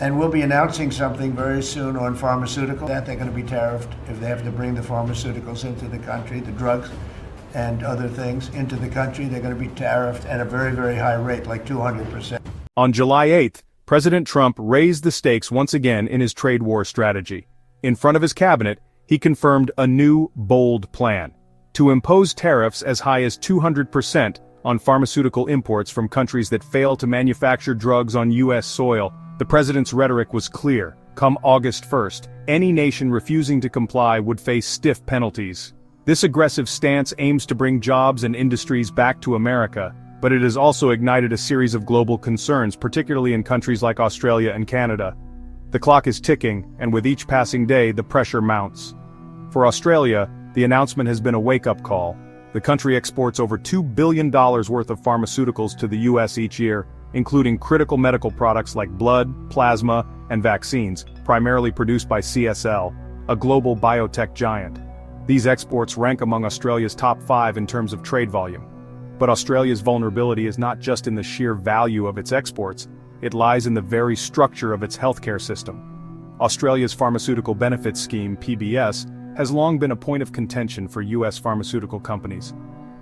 And we'll be announcing something very soon on pharmaceuticals that they're going to be tariffed if they have to bring the pharmaceuticals into the country, the drugs and other things into the country. They're going to be tariffed at a very, very high rate, like 200%. On July 8th, President Trump raised the stakes once again in his trade war strategy. In front of his cabinet, he confirmed a new, bold plan to impose tariffs as high as 200% on pharmaceutical imports from countries that fail to manufacture drugs on U.S. soil. The president's rhetoric was clear. Come August 1st, any nation refusing to comply would face stiff penalties. This aggressive stance aims to bring jobs and industries back to America, but it has also ignited a series of global concerns, particularly in countries like Australia and Canada. The clock is ticking, and with each passing day, the pressure mounts. For Australia, the announcement has been a wake-up call. The country exports over $2 billion worth of pharmaceuticals to the U.S. each year, including critical medical products like blood, plasma, and vaccines, primarily produced by CSL, a global biotech giant. These exports rank among Australia's top 5 in terms of trade volume. But Australia's vulnerability is not just in the sheer value of its exports, it lies in the very structure of its healthcare system. Australia's Pharmaceutical Benefits Scheme, PBS, has long been a point of contention for U.S. pharmaceutical companies.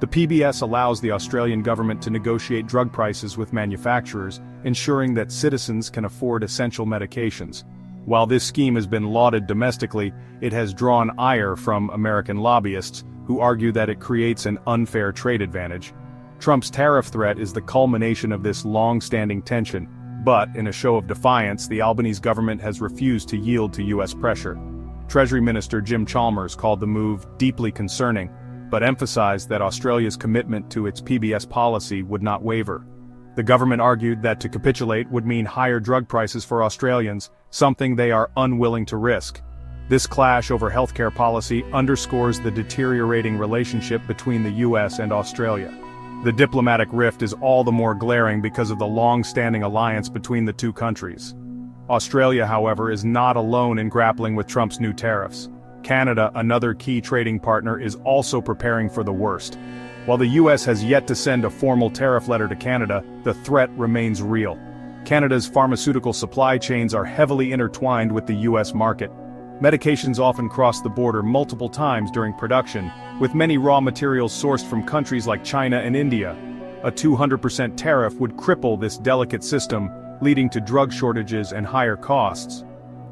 The PBS allows the Australian government to negotiate drug prices with manufacturers, ensuring that citizens can afford essential medications. While this scheme has been lauded domestically, it has drawn ire from American lobbyists, who argue that it creates an unfair trade advantage. Trump's tariff threat is the culmination of this long-standing tension, but in a show of defiance, the Albanese government has refused to yield to U.S. pressure. Treasury Minister Jim Chalmers called the move deeply concerning, but emphasized that Australia's commitment to its PBS policy would not waver. The government argued that to capitulate would mean higher drug prices for Australians, something they are unwilling to risk. This clash over healthcare policy underscores the deteriorating relationship between the U.S. and Australia. The diplomatic rift is all the more glaring because of the long-standing alliance between the two countries. Australia, however, is not alone in grappling with Trump's new tariffs. Canada, another key trading partner, is also preparing for the worst. While the U.S. has yet to send a formal tariff letter to Canada, the threat remains real. Canada's pharmaceutical supply chains are heavily intertwined with the U.S. market. Medications often cross the border multiple times during production, with many raw materials sourced from countries like China and India. A 200% tariff would cripple this delicate system, leading to drug shortages and higher costs.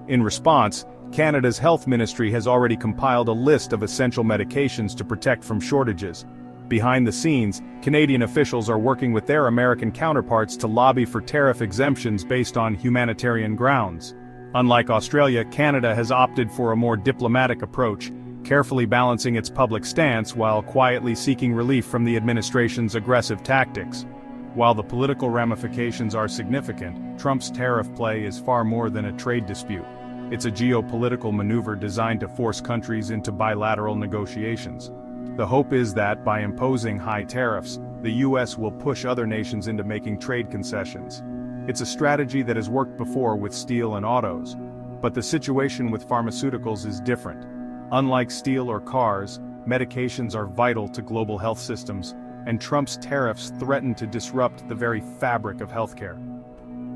In response, Canada's health ministry has already compiled a list of essential medications to protect from shortages. Behind the scenes, Canadian officials are working with their American counterparts to lobby for tariff exemptions based on humanitarian grounds. Unlike Australia, Canada has opted for a more diplomatic approach, carefully balancing its public stance while quietly seeking relief from the administration's aggressive tactics. While the political ramifications are significant, Trump's tariff play is far more than a trade dispute. It's a geopolitical maneuver designed to force countries into bilateral negotiations. The hope is that by imposing high tariffs, the U.S. will push other nations into making trade concessions. It's a strategy that has worked before with steel and autos. But the situation with pharmaceuticals is different. Unlike steel or cars, medications are vital to global health systems, and Trump's tariffs threaten to disrupt the very fabric of healthcare.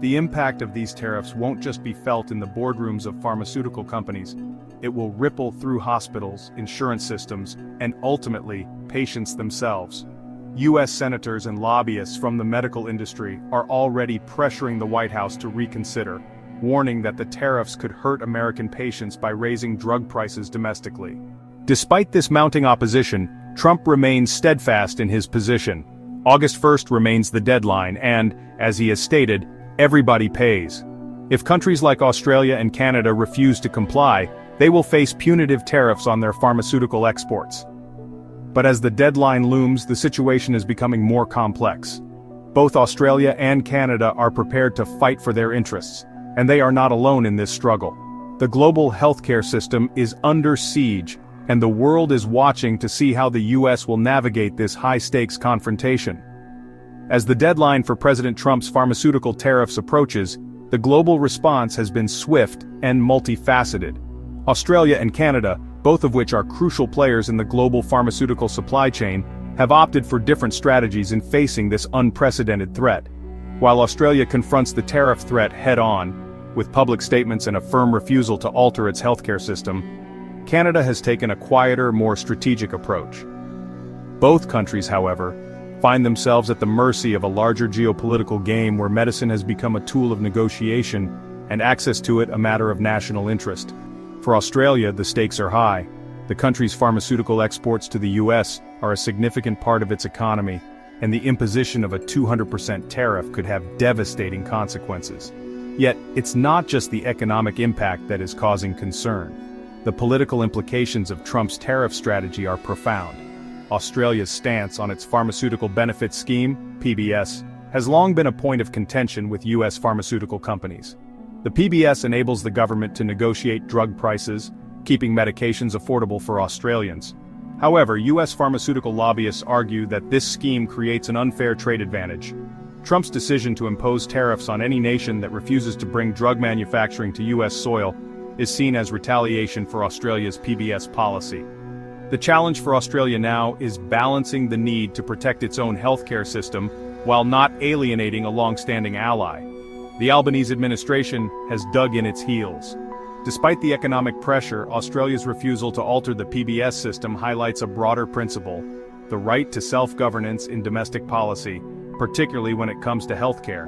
The impact of these tariffs won't just be felt in the boardrooms of pharmaceutical companies. It will ripple through hospitals, insurance systems, and ultimately, patients themselves. U.S. senators and lobbyists from the medical industry are already pressuring the White House to reconsider, warning that the tariffs could hurt American patients by raising drug prices domestically. Despite this mounting opposition, Trump remains steadfast in his position. August 1st remains the deadline and, as he has stated, everybody pays. If countries like Australia and Canada refuse to comply, they will face punitive tariffs on their pharmaceutical exports. But as the deadline looms, the situation is becoming more complex. Both Australia and Canada are prepared to fight for their interests, and they are not alone in this struggle. The global healthcare system is under siege, and the world is watching to see how the U.S. will navigate this high-stakes confrontation. As the deadline for President Trump's pharmaceutical tariffs approaches, the global response has been swift and multifaceted. Australia and Canada, both of which are crucial players in the global pharmaceutical supply chain, have opted for different strategies in facing this unprecedented threat. While Australia confronts the tariff threat head-on, with public statements and a firm refusal to alter its healthcare system, Canada has taken a quieter, more strategic approach. Both countries, however, find themselves at the mercy of a larger geopolitical game where medicine has become a tool of negotiation and access to it a matter of national interest. For Australia, the stakes are high. The country's pharmaceutical exports to the US are a significant part of its economy, and the imposition of a 200% tariff could have devastating consequences. Yet, it's not just the economic impact that is causing concern. The political implications of Trump's tariff strategy are profound. Australia's stance on its Pharmaceutical Benefits Scheme, PBS, has long been a point of contention with US pharmaceutical companies. The PBS enables the government to negotiate drug prices, keeping medications affordable for Australians. However, US pharmaceutical lobbyists argue that this scheme creates an unfair trade advantage. Trump's decision to impose tariffs on any nation that refuses to bring drug manufacturing to US soil is seen as retaliation for Australia's PBS policy. The challenge for Australia now is balancing the need to protect its own healthcare system while not alienating a long-standing ally. The Albanese administration has dug in its heels. Despite the economic pressure, Australia's refusal to alter the PBS system highlights a broader principle: the right to self-governance in domestic policy, particularly when it comes to healthcare.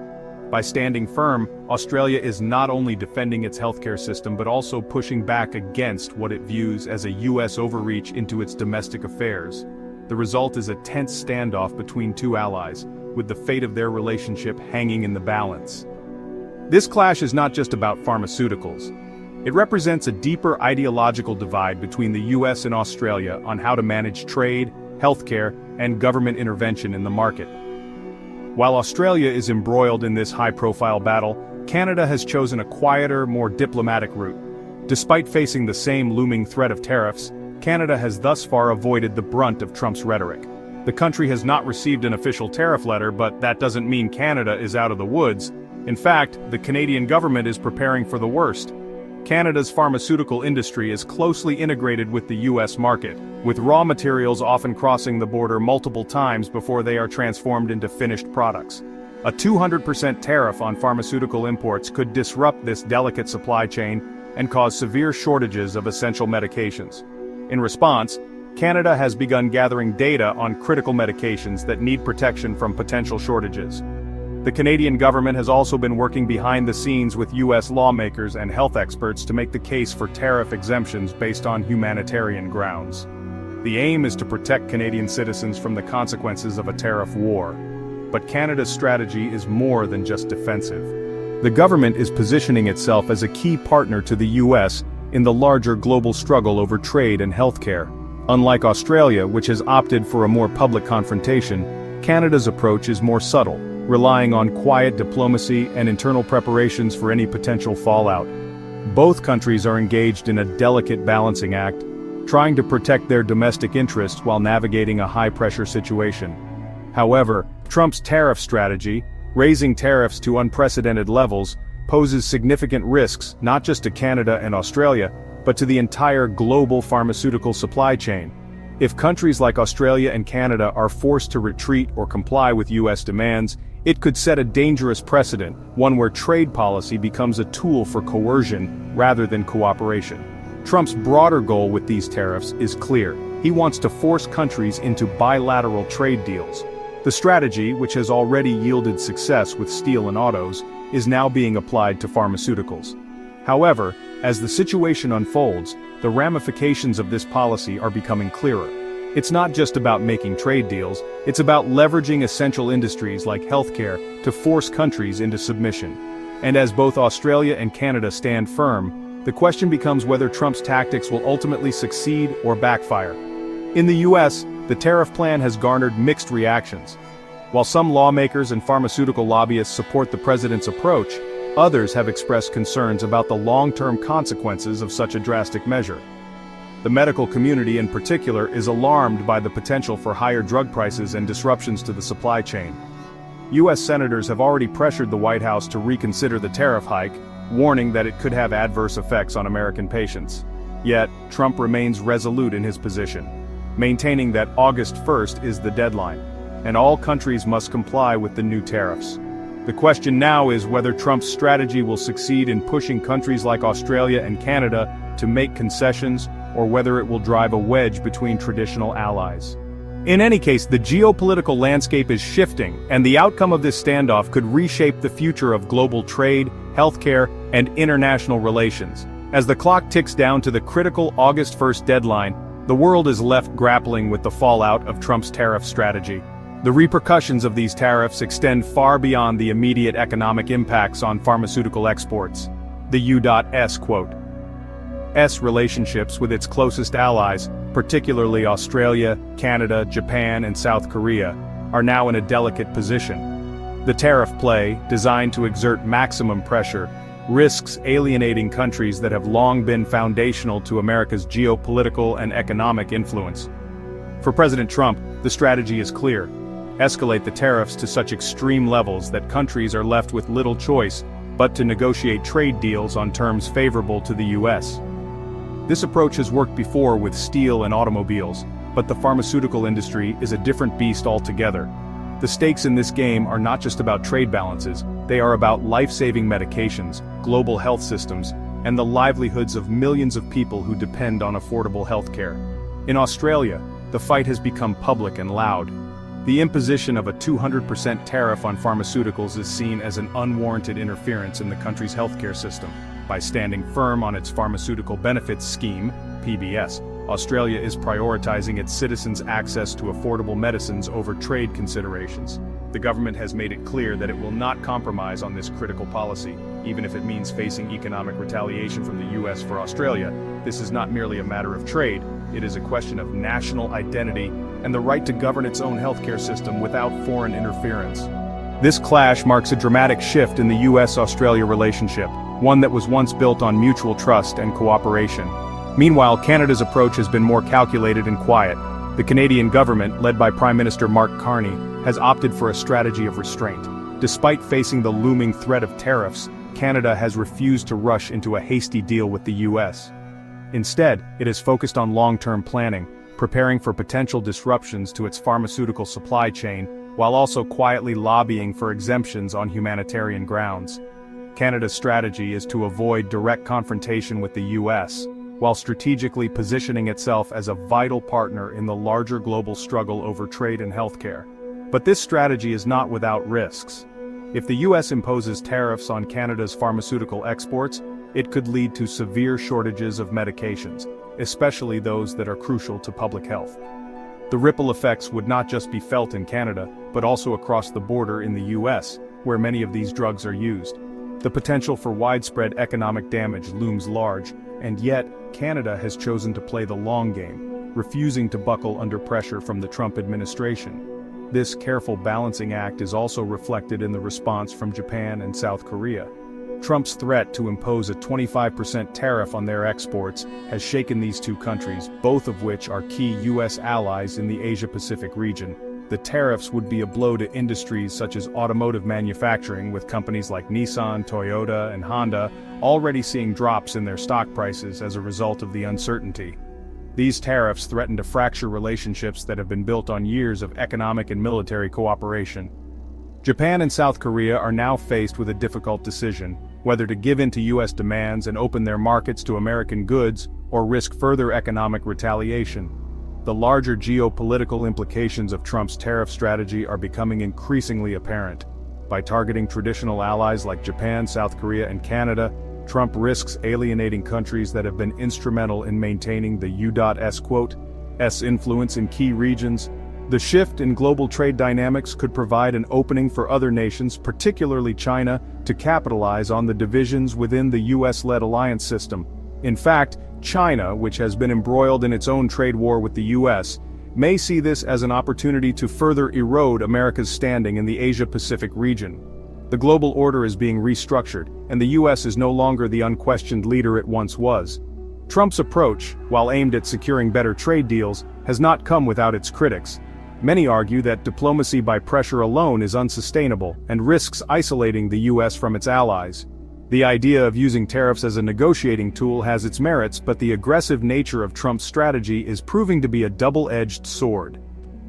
By standing firm, Australia is not only defending its healthcare system but also pushing back against what it views as a US overreach into its domestic affairs. The result is a tense standoff between two allies, with the fate of their relationship hanging in the balance. This clash is not just about pharmaceuticals. It represents a deeper ideological divide between the US and Australia on how to manage trade, healthcare, and government intervention in the market. While Australia is embroiled in this high-profile battle, Canada has chosen a quieter, more diplomatic route. Despite facing the same looming threat of tariffs, Canada has thus far avoided the brunt of Trump's rhetoric. The country has not received an official tariff letter, but that doesn't mean Canada is out of the woods. In fact, the Canadian government is preparing for the worst. Canada's pharmaceutical industry is closely integrated with the US market, with raw materials often crossing the border multiple times before they are transformed into finished products. A 200% tariff on pharmaceutical imports could disrupt this delicate supply chain and cause severe shortages of essential medications. In response, Canada has begun gathering data on critical medications that need protection from potential shortages. The Canadian government has also been working behind the scenes with US lawmakers and health experts to make the case for tariff exemptions based on humanitarian grounds. The aim is to protect Canadian citizens from the consequences of a tariff war. But Canada's strategy is more than just defensive. The government is positioning itself as a key partner to the US in the larger global struggle over trade and healthcare. Unlike Australia, which has opted for a more public confrontation, Canada's approach is more subtle, relying on quiet diplomacy and internal preparations for any potential fallout. Both countries are engaged in a delicate balancing act, trying to protect their domestic interests while navigating a high-pressure situation. However, Trump's tariff strategy, raising tariffs to unprecedented levels, poses significant risks not just to Canada and Australia, but to the entire global pharmaceutical supply chain. If countries like Australia and Canada are forced to retreat or comply with US demands, it could set a dangerous precedent, one where trade policy becomes a tool for coercion rather than cooperation. Trump's broader goal with these tariffs is clear. He wants to force countries into bilateral trade deals. The strategy, which has already yielded success with steel and autos, is now being applied to pharmaceuticals. However, as the situation unfolds, the ramifications of this policy are becoming clearer. It's not just about making trade deals, it's about leveraging essential industries like healthcare to force countries into submission. And as both Australia and Canada stand firm, the question becomes whether Trump's tactics will ultimately succeed or backfire. In the US, the tariff plan has garnered mixed reactions. While some lawmakers and pharmaceutical lobbyists support the president's approach, others have expressed concerns about the long-term consequences of such a drastic measure. The medical community in particular is alarmed by the potential for higher drug prices and disruptions to the supply chain. US senators have already pressured the White House to reconsider the tariff hike, warning that it could have adverse effects on American patients. Yet, Trump remains resolute in his position, maintaining that August 1st is the deadline, and all countries must comply with the new tariffs. The question now is whether Trump's strategy will succeed in pushing countries like Australia and Canada to make concessions, or whether it will drive a wedge between traditional allies. In any case, the geopolitical landscape is shifting, and the outcome of this standoff could reshape the future of global trade, healthcare, and international relations. As the clock ticks down to the critical August 1st deadline, the world is left grappling with the fallout of Trump's tariff strategy. The repercussions of these tariffs extend far beyond the immediate economic impacts on pharmaceutical exports. The U.S. quote. S relationships with its closest allies, particularly Australia, Canada, Japan, and South Korea, are now in a delicate position. The tariff play, designed to exert maximum pressure, risks alienating countries that have long been foundational to America's geopolitical and economic influence. For President Trump, the strategy is clear: escalate the tariffs to such extreme levels that countries are left with little choice but to negotiate trade deals on terms favorable to the U.S. This approach has worked before with steel and automobiles, but the pharmaceutical industry is a different beast altogether. The stakes in this game are not just about trade balances, they are about life-saving medications, global health systems, and the livelihoods of millions of people who depend on affordable healthcare. In Australia, the fight has become public and loud. The imposition of a 200% tariff on pharmaceuticals is seen as an unwarranted interference in the country's healthcare system. By standing firm on its Pharmaceutical Benefits Scheme, PBS, Australia is prioritizing its citizens' access to affordable medicines over trade considerations. The government has made it clear that it will not compromise on this critical policy, even if it means facing economic retaliation from the U.S. for Australia. This is not merely a matter of trade, it is a question of national identity and the right to govern its own healthcare system without foreign interference. This clash marks a dramatic shift in the U.S.-Australia relationship, one that was once built on mutual trust and cooperation. Meanwhile, Canada's approach has been more calculated and quiet. The Canadian government, led by Prime Minister Mark Carney, has opted for a strategy of restraint. Despite facing the looming threat of tariffs, Canada has refused to rush into a hasty deal with the U.S. Instead, it is focused on long-term planning, preparing for potential disruptions to its pharmaceutical supply chain, while also quietly lobbying for exemptions on humanitarian grounds. Canada's strategy is to avoid direct confrontation with the U.S., while strategically positioning itself as a vital partner in the larger global struggle over trade and healthcare. But this strategy is not without risks. If the U.S. imposes tariffs on Canada's pharmaceutical exports, it could lead to severe shortages of medications, especially those that are crucial to public health. The ripple effects would not just be felt in Canada, but also across the border in the U.S., where many of these drugs are used. The potential for widespread economic damage looms large, and yet, Canada has chosen to play the long game, refusing to buckle under pressure from the Trump administration. This careful balancing act is also reflected in the response from Japan and South Korea. Trump's threat to impose a 25% tariff on their exports has shaken these two countries, both of which are key U.S. allies in the Asia-Pacific region. The tariffs would be a blow to industries such as automotive manufacturing, with companies like Nissan, Toyota, and Honda already seeing drops in their stock prices as a result of the uncertainty. These tariffs threaten to fracture relationships that have been built on years of economic and military cooperation. Japan and South Korea are now faced with a difficult decision, whether to give in to U.S. demands and open their markets to American goods, or risk further economic retaliation. The larger geopolitical implications of Trump's tariff strategy are becoming increasingly apparent. By targeting traditional allies like Japan, South Korea, and Canada, Trump risks alienating countries that have been instrumental in maintaining the U.S. influence in key regions. The shift in global trade dynamics could provide an opening for other nations, particularly China, to capitalize on the divisions within the U.S.-led alliance system. In fact, China, which has been embroiled in its own trade war with the U.S., may see this as an opportunity to further erode America's standing in the Asia-Pacific region. The global order is being restructured, and the U.S. is no longer the unquestioned leader it once was. Trump's approach, while aimed at securing better trade deals, has not come without its critics. Many argue that diplomacy by pressure alone is unsustainable and risks isolating the U.S. from its allies. The idea of using tariffs as a negotiating tool has its merits, but the aggressive nature of Trump's strategy is proving to be a double-edged sword.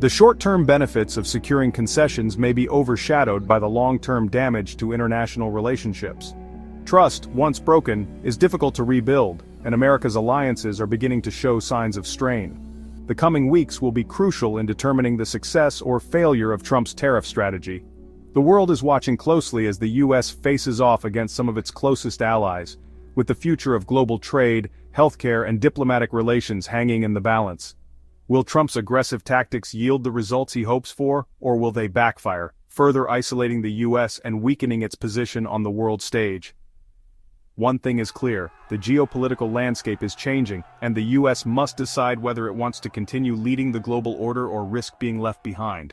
The short-term benefits of securing concessions may be overshadowed by the long-term damage to international relationships. Trust, once broken, is difficult to rebuild, and America's alliances are beginning to show signs of strain. The coming weeks will be crucial in determining the success or failure of Trump's tariff strategy. The world is watching closely as the U.S. faces off against some of its closest allies, with the future of global trade, healthcare, and diplomatic relations hanging in the balance. Will Trump's aggressive tactics yield the results he hopes for, or will they backfire, further isolating the U.S. and weakening its position on the world stage? One thing is clear, the geopolitical landscape is changing, and the U.S. must decide whether it wants to continue leading the global order or risk being left behind.